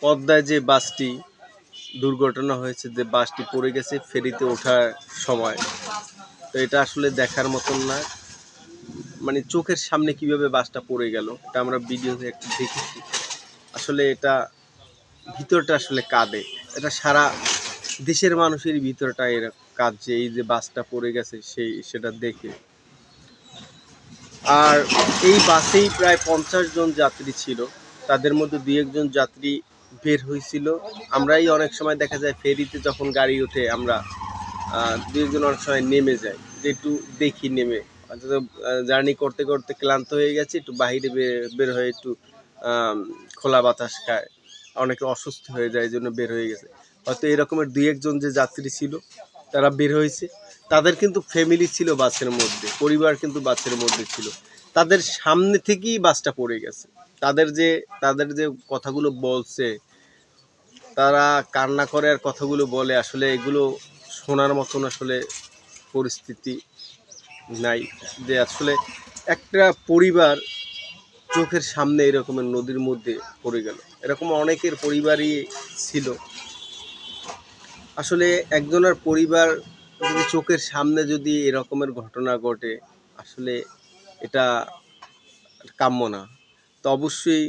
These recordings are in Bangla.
পদ্মায় যে বাসটি দুর্ঘটনা হয়েছে, যে বাসটি পড়ে গেছে ফেরিতে ওঠার সময়, তো এটা আসলে দেখার মতন না। মানে চোখের সামনে কিভাবে বাসটা পড়ে গেল, এটা আমরা ভিডিওতে একটু দেখেছি। আসলে এটা ভিতরটা আসলে কাঁদে, এটা সারা দেশের মানুষের ভিতরটা এরা কাঁদছে, এই যে বাসটা পড়ে গেছে সেটা দেখে। আর এই বাসেই প্রায় 50 জন যাত্রী ছিল, তাদের মধ্যে 2-1 জন যাত্রী বের হয়েছিল। আমরাই অনেক সময় দেখা যায় ফেরিতে যখন গাড়ি ওঠে আমরা 2-1 জন অনেক সময় নেমে যাই, যে একটু দেখি নেমে, অন্তত জার্নি করতে করতে ক্লান্ত হয়ে গেছে, একটু বাহিরে বের হয়ে একটু খোলা বাতাস খায়, অনেকে অসুস্থ হয়ে যায়, এই জন্য বের হয়ে গেছে। হয়তো এরকমের 2-1 জন যে যাত্রী ছিল তারা বের হয়েছে, তাদের কিন্তু ফ্যামিলি ছিল বাসের মধ্যে, পরিবার কিন্তু বাসের মধ্যে ছিল, তাদের সামনে থেকেই বাসটা পড়ে গেছে। তাদের যে কথাগুলো বলছে, তারা কান্না করে আর কথাগুলো বলে, আসলে এগুলো শোনার মতন আসলে পরিস্থিতি নাই। যে আসলে একটা পরিবার চোখের সামনে এরকমের নদীর মধ্যে পড়ে গেল, এরকম অনেকের পরিবারই ছিল। আসলে একজনের পরিবার যদি চোখের সামনে যদি এরকমের ঘটনা ঘটে, আসলে এটা কাম্য না। তো অবশ্যই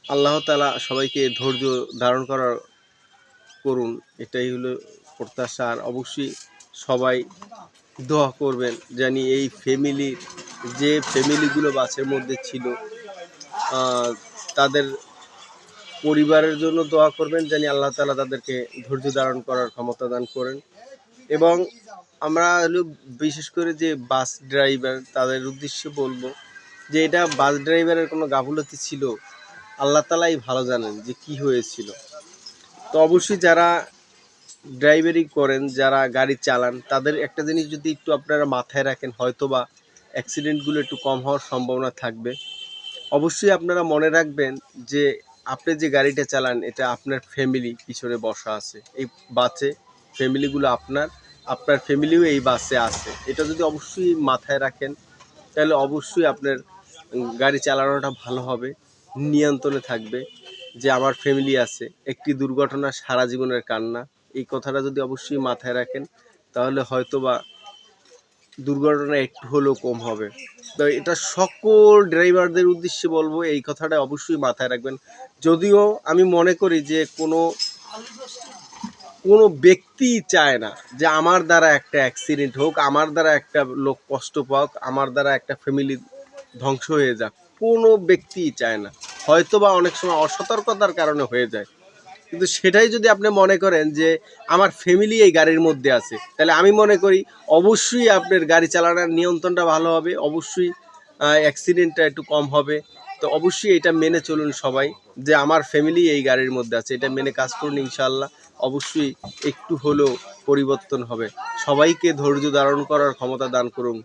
আল্লাহ তাআলা সবাইকে ধৈর্য ধারণ করার করুন, এটাই হলো প্রত্যাশা। আর অবশ্যই সবাই দোয়া করবেন জানি এই ফ্যামিলির, যে ফ্যামিলিগুলো বাসের মধ্যে ছিল, তাদের পরিবারের জন্য দোয়া করবেন জানি আল্লাহ তাআলা তাদেরকে ধৈর্য ধারণ করার ক্ষমতা দান করেন। এবং আমরা হলো বিশেষ করে যে বাস ড্রাইভার, তাদের উদ্দেশ্যে বলবো যে এটা বাস ড্রাইভারের কোনো গাফিলতি ছিল, আল্লাহ তাআলাই ভালো জানেন যে কি হয়েছিল। তো অবশ্যই যারা ড্রাইভারি করেন, যারা গাড়ি চালান, তাদের একটা জিনিস যদি একটু আপনারা মাথায় রাখেন, হয়তোবা অ্যাক্সিডেন্টগুলো একটু কম হওয়ার সম্ভাবনা থাকবে। অবশ্যই আপনারা মনে রাখবেন যে আপনি যে গাড়িটা চালান, এটা আপনার ফ্যামিলি পিছনে বসা আছে এই বাসে, ফ্যামিলিগুলো আপনার ফ্যামিলিও এই বাসে আছে। এটা যদি অবশ্যই মাথায় রাখেন, তাহলে অবশ্যই আপনার গাড়ি চালানোটা ভালো হবে, নিয়ন্ত্রণে থাকবে, যে আমার ফ্যামিলি আছে। একটি দুর্ঘটনা সারা জীবনের কান্না, এই কথাটা যদি অবশ্যই মাথায় রাখেন, তাহলে হয়তোবা দুর্ঘটনা একটু হলেও কম হবে। তো এটা সকল ড্রাইভারদের উদ্দেশ্যে বলবো, এই কথাটা অবশ্যই মাথায় রাখবেন। যদিও আমি মনে করি যে কোনো ব্যক্তি চায় না যে আমার দ্বারা একটা অ্যাক্সিডেন্ট হোক, আমার দ্বারা একটা লোক কষ্ট পাক, আমার দ্বারা একটা ফ্যামিলি ধ্বংস হয়ে যাক, কোনো ব্যক্তিই চায় না। হয়তোবা অনেক সময় অসতর্কতার কারণে হয়ে যায়, কিন্তু সেটাই যদি আপনি মনে করেন যে আমার ফ্যামিলি এই গাড়ির মধ্যে আছে, তাহলে আমি মনে করি অবশ্যই আপনার গাড়ি চালানোর নিয়ন্ত্রণটা ভালো হবে, অবশ্যই অ্যাক্সিডেন্টটা একটু কম হবে। তো অবশ্যই এটা মেনে চলুন সবাই, যে আমার ফ্যামিলি এই গাড়ির মধ্যে আছে, এটা মেনে কাজ করুন, ইনশাআল্লাহ অবশ্যই একটু হলেও পরিবর্তন হবে। সবাইকে ধৈর্য ধারণ করার ক্ষমতা দান করুন।